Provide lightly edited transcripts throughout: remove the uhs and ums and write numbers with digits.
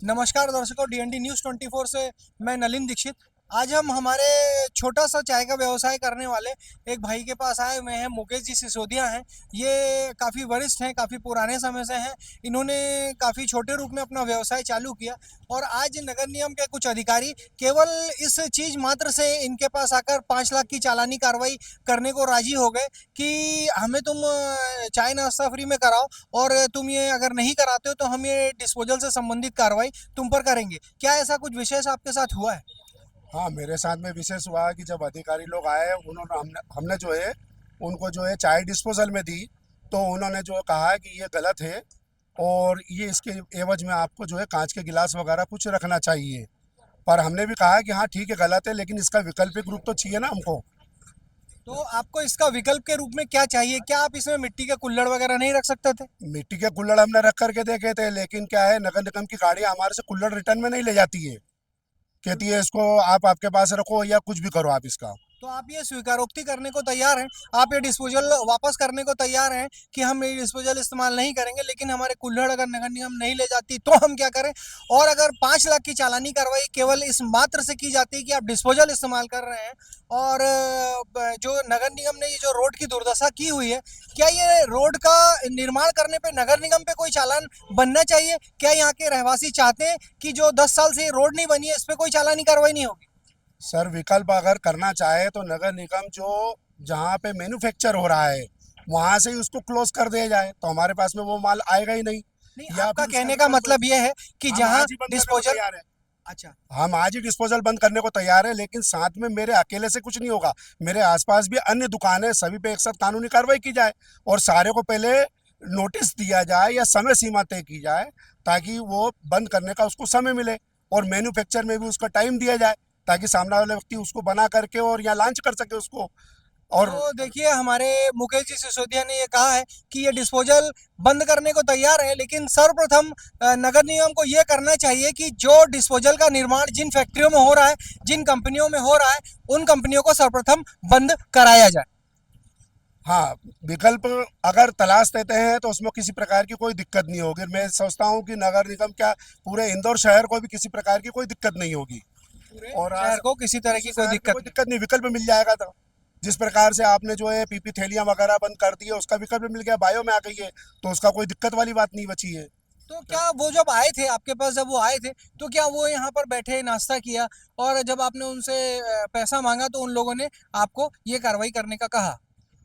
नमस्कार दर्शकों, DND news 24 से मैं नलिन दीक्षित। आज हम हमारे छोटा सा चाय का व्यवसाय करने वाले एक भाई के पास आए हुए हैं। मुकेश जी सिसोदिया हैं। ये काफ़ी वरिष्ठ हैं, काफ़ी पुराने समय से हैं। इन्होंने काफ़ी छोटे रूप में अपना व्यवसाय चालू किया और आज नगर निगम के कुछ अधिकारी केवल इस चीज़ मात्र से इनके पास आकर 5 लाख की चालानी कार्रवाई करने को राजी हो गए कि हमें तुम चाय नाश्ता फ्री में कराओ और तुम ये अगर नहीं कराते हो तो हम ये डिस्पोजल से संबंधित कार्रवाई तुम पर करेंगे। क्या ऐसा कुछ विशेष आपके साथ हुआ है? हाँ, मेरे साथ में विशेष हुआ कि जब अधिकारी लोग आए उन्होंने हमने हमने जो है उनको जो है चाय डिस्पोजल में दी। तो उन्होंने जो कहा कि ये गलत है और ये इसके एवज में आपको जो है कांच के गिलास वगैरह कुछ रखना चाहिए। पर हमने भी कहा कि हाँ ठीक है, गलत है, लेकिन इसका वैकल्पिक रूप तो चाहिए ना हमको। तो आपको इसका विकल्प के रूप में क्या चाहिए? क्या आप इसमें मिट्टी के कुल्हड़ वगैरह नहीं रख सकते थे? मिट्टी के कुल्हड़ हमने रख करके देखे थे, लेकिन क्या है, नगर निगम की गाड़ियाँ हमारे से कुल्हड़ रिटर्न में नहीं ले जाती है। कहती है इसको आप आपके पास रखो या कुछ भी करो आप इसका। तो आप ये स्वीकारोक्ति करने को तैयार हैं? आप ये डिस्पोजल वापस करने को तैयार हैं कि हम ये डिस्पोजल इस्तेमाल नहीं करेंगे, लेकिन हमारे कुल्हड़ अगर नगर निगम नहीं ले जाती तो हम क्या करें? और अगर 5 लाख की चालानी कार्रवाई केवल इस मात्र से की जाती है कि आप डिस्पोजल इस्तेमाल कर रहे हैं और जो नगर निगम ने ये जो रोड की दुर्दशा की हुई है, क्या ये रोड का निर्माण करने पे नगर निगम पे कोई चालान बनना चाहिए? क्या यहाँ के रहवासी चाहते हैं कि जो 10 साल से ये रोड नहीं बनी है इस पे कोई चालानी कार्रवाई नहीं होगी? सर, विकल्प अगर करना चाहे तो नगर निगम जो जहाँ पे मैन्युफैक्चर हो रहा है वहां से ही उसको क्लोज कर दिया जाए, तो हमारे पास में वो माल आएगा ही नहीं। नहीं, या आपका फिर उसका कहने का विकल्प मतलब ये है कि हम जहां आज ही बंद करने को डिस्पोजल। तैयार है। अच्छा। हम आज ही डिस्पोजल बंद करने को तैयार है, लेकिन साथ में मेरे अकेले से कुछ नहीं होगा। मेरे आसपास भी अन्य दुकानें, सभी पे एक साथ कानूनी कार्रवाई की जाए और सारे को पहले नोटिस दिया जाए या समय सीमा तय की जाए, ताकि वो बंद करने का उसको समय मिले और मैन्युफैक्चर में भी उसका टाइम दिया जाए, ताकि सामने वाले व्यक्ति उसको बना करके और यहाँ लॉन्च कर सके उसको। और तो देखिए, हमारे मुकेश जी सिसोदिया ने ये कहा है कि ये डिस्पोजल बंद करने को तैयार है, लेकिन सर्वप्रथम नगर निगम को ये करना चाहिए कि जो डिस्पोजल का निर्माण जिन फैक्ट्रियों में हो रहा है, जिन कंपनियों में हो रहा है, उन कंपनियों को सर्वप्रथम बंद कराया जाए। हाँ, विकल्प अगर तलाश देते हैं तो उसमें किसी प्रकार की कोई दिक्कत नहीं होगी। मैं सोचता हूँ कि नगर निगम क्या, पूरे इंदौर शहर को भी किसी प्रकार की कोई दिक्कत नहीं होगी। पूरे और शहर आज को किसी तरह इस की कोई शहर में दिक्कत कोई नहीं। दिक्कत नहीं, विकल्प मिल जाएगा। तो जिस प्रकार से आपने जो है पीपी थैलियां वगैरह बंद कर दी है, उसका विकल्प मिल गया, बायो में आ गई है, तो उसका कोई दिक्कत वाली बात नहीं बची है। तो क्या वो जब आए थे आपके पास, जब वो आए थे, तो क्या वो यहाँ पर बैठे नाश्ता किया और जब आपने उनसे पैसा मांगा तो उन लोगों ने आपको ये कार्रवाई करने का कहा?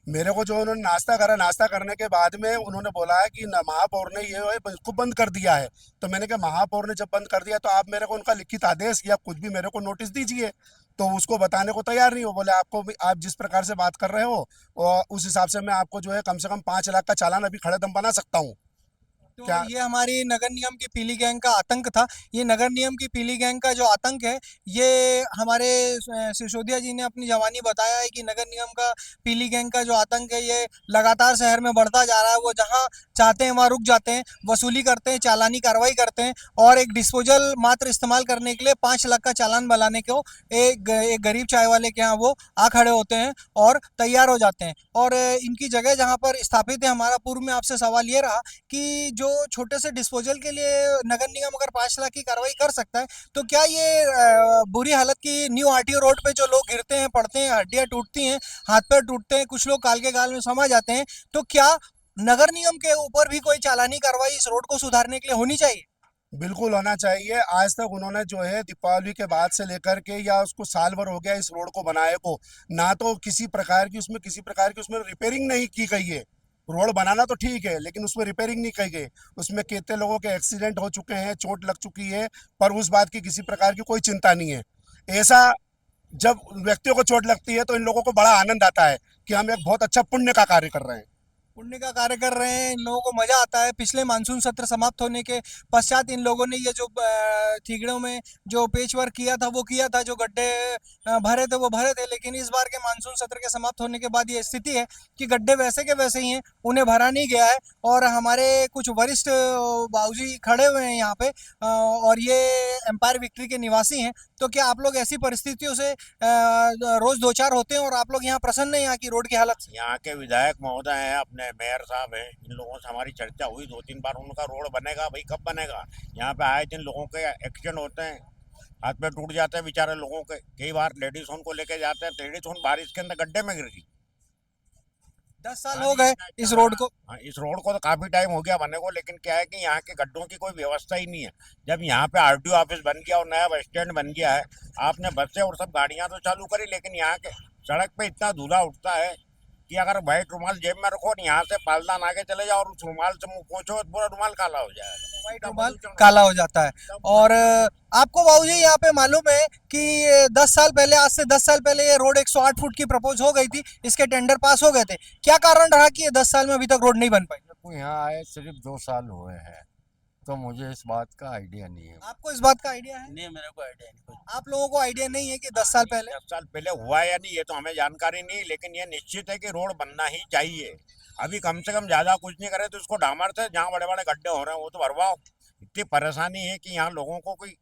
मेरे को जो उन्होंने नाश्ता करा, नाश्ता करने के बाद में उन्होंने बोला है कि महापौर ने ये है इसको बंद कर दिया है। तो मैंने कहा महापौर ने जब बंद कर दिया तो आप मेरे को उनका लिखित आदेश या कुछ भी मेरे को नोटिस दीजिए। तो उसको बताने को तैयार नहीं हो। बोले आपको आप जिस प्रकार से बात कर रहे हो और उस हिसाब से मैं आपको जो है कम से कम 5 लाख का चालान अभी खड़े दम बना सकता हूँ। तो क्या? ये हमारी नगर निगम की पीली गैंग का आतंक था। ये नगर निगम की पीली गैंग का जो आतंक है, ये हमारे सिसोदिया जी ने अपनी जवानी बताया है कि नगर निगम का पीली गैंग का जो आतंक है, ये लगातार शहर में बढ़ता जा रहा है। वो जहां चाहते हैं वहां रुक जाते हैं, वसूली करते हैं, चालानी कार्रवाई करते हैं और एक डिस्पोजल मात्र इस्तेमाल करने के लिए 5 लाख का चालान बनाने को एक गरीब चाय वाले के यहाँ वो आ खड़े होते हैं और तैयार हो जाते हैं। और इनकी जगह जहाँ पर स्थापित है, हमारा पूर्व में आपसे सवाल ये रहा कि जो छोटे से डिस्पोजल के लिए नगर निगम अगर 5 लाख की कार्रवाई कर सकता है, तो क्या ये बुरी हालत की न्यू आरटीओ रोड पे जो लोग गिरते हैं, पड़ते हैं, हड्डियां टूटती हैं, हाथ पैर टूटते हैं, कुछ लोग काल के गाल में समा जाते हैं, तो क्या नगर निगम के ऊपर भी कोई चालानी कार्रवाई इस रोड को सुधारने के लिए होनी चाहिए? बिल्कुल होना चाहिए। आज तक उन्होंने जो है दीपावली के बाद से लेकर के, या उसको साल भर हो गया इस रोड को बनाए को, ना तो किसी प्रकार की उसमें रिपेयरिंग नहीं की गई है। रोड बनाना तो ठीक है, लेकिन उसमें रिपेयरिंग नहीं की गई। उसमें कितने लोगों के एक्सीडेंट हो चुके हैं, चोट लग चुकी है, पर उस बात की किसी प्रकार की कोई चिंता नहीं है। ऐसा जब व्यक्तियों को चोट लगती है तो इन लोगों को बड़ा आनंद आता है कि हम एक बहुत अच्छा पुण्य का कार्य कर रहे हैं। पुण्य का कार्य कर रहे हैं, इन लोगों को मजा आता है। पिछले मानसून सत्र समाप्त होने के पश्चात इन लोगों ने ये जो थीगड़ों में जो पेच वर्क किया था वो किया था, जो गड्ढे भरे थे वो भरे थे, लेकिन इस बार के मानसून सत्र के समाप्त होने के बाद ये स्थिति है कि गड्ढे वैसे के वैसे ही हैं, उन्हें भरा नहीं गया है। और हमारे कुछ वरिष्ठ बाबूजी खड़े हुए हैं यहाँ पे और ये एम्पायर विक्ट्री के निवासी हैं। तो क्या आप लोग ऐसी परिस्थितियों से रोज दो चार होते हैं और आप लोग यहाँ प्रसन्न हैं यहाँ की रोड की हालत से? यहाँ के विधायक महोदय हैं, अपने अपने मेयर साहब हैं, इन लोगों से हमारी चर्चा हुई 2-3 बार। उनका रोड बनेगा भाई, कब बनेगा? यहाँ पे आए दिन लोगों के एक्सीडेंट होते हैं, हाथ पे टूट जाते हैं बेचारे लोगों के। कई बार लेडीज उनको लेके जाते हैं, लेडीज उन बारिश के अंदर गड्ढे में गिर गई। 10 साल हो गए इस रोड को। हाँ, इस रोड को तो काफी टाइम हो गया बने को, लेकिन क्या है कि यहाँ के गड्ढों की कोई व्यवस्था ही नहीं है। जब यहाँ पे आरटीओ ऑफिस बन गया और नया बस स्टैंड बन गया है, आपने बसें और सब गाड़ियां तो चालू करी, लेकिन यहाँ के सड़क पे इतना धूला उठता है कि अगर व्हाइट रुमाल जेब में रखो और यहाँ से पालदान आगे चले जाओ और उस रुमाल से मुंह पोंछो तो पूरा रुमाल काला हो जाएगा। व्हाइट रुमाल काला हो जाता है। और आपको बाबूजी यहाँ पे मालूम है कि 10 साल पहले, आज से 10 साल पहले ये रोड 108 फुट की प्रपोज हो गई थी, इसके टेंडर पास हो गए थे। क्या कारण रहा कि ये 10 साल में अभी तक रोड नहीं बन पाई? को यहाँ आए सिर्फ 2 साल हुए हैं, तो मुझे इस बात का आइडिया नहीं है। आपको इस बात का आइडिया है? नहीं, मेरे को आइडिया नहीं कुछ। आप लोगों को आइडिया नहीं है कि 10 साल पहले? 10 साल पहले हुआ या नहीं ये तो हमें जानकारी नहीं, लेकिन ये निश्चित है कि रोड बनना ही चाहिए। अभी कम से कम ज्यादा कुछ नहीं करे तो इसको डामर से, जहाँ बड़े बड़े गड्ढे हो रहे हैं वो तो भरवाओ। इतनी परेशानी है कि यहाँ लोगों को कोई,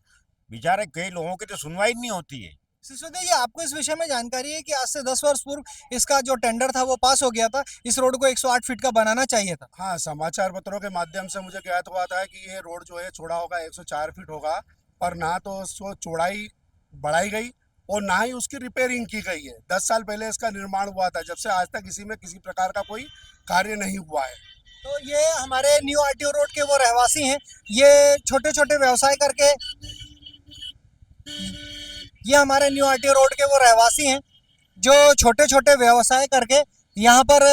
बेचारे कई लोगों की तो सुनवाई नहीं होती है। सिसोदिया जी, आपको इस विषय में जानकारी है कि आज से 10 वर्ष पूर्व इसका जो टेंडर था वो पास हो गया था, इस रोड को 108 फीट का बनाना चाहिए था। हाँ, समाचार पत्रों के माध्यम से मुझे ज्ञात हुआ था कि ये रोड जो है चौड़ा होगा 104 फीट होगा, पर ना तो उसको चौड़ाई बढ़ाई गई और ना ही उसकी रिपेयरिंग की गई है। 10 साल पहले इसका निर्माण हुआ था, जब से आज तक इसी में किसी प्रकार का कोई कार्य नहीं हुआ है। तो ये हमारे न्यू आरटीओ रोड के वो रहवासी हैं, ये छोटे छोटे व्यवसाय करके, ये हमारे न्यू आरटीओ रोड के वो रहवासी हैं जो छोटे छोटे व्यवसाय करके यहाँ पर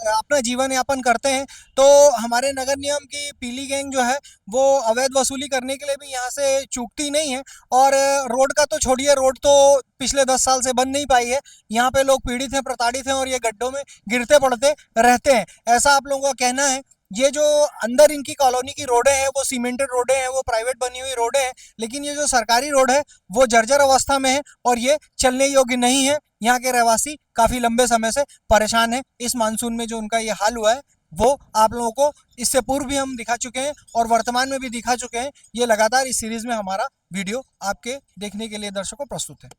अपना जीवन यापन करते हैं। तो हमारे नगर निगम की पीली गैंग जो है वो अवैध वसूली करने के लिए भी यहाँ से चूकती नहीं है। और रोड का तो छोड़िए, रोड तो पिछले 10 साल से बन नहीं पाई है। यहाँ पे लोग पीड़ित हैं, प्रताड़ित हैं और ये गड्ढों में गिरते पड़ते रहते हैं, ऐसा आप लोगों का कहना है। ये जो अंदर इनकी कॉलोनी की रोडें हैं वो सीमेंटेड रोडें हैं, वो प्राइवेट बनी हुई रोडें हैं, लेकिन ये जो सरकारी रोड है वो जर्जर अवस्था में है और ये चलने योग्य नहीं है। यहाँ के रहवासी काफी लंबे समय से परेशान हैं। इस मानसून में जो उनका ये हाल हुआ है वो आप लोगों को इससे पूर्व भी हम दिखा चुके हैं और वर्तमान में भी दिखा चुके हैं। ये लगातार इस सीरीज में हमारा वीडियो आपके देखने के लिए दर्शकों प्रस्तुत है।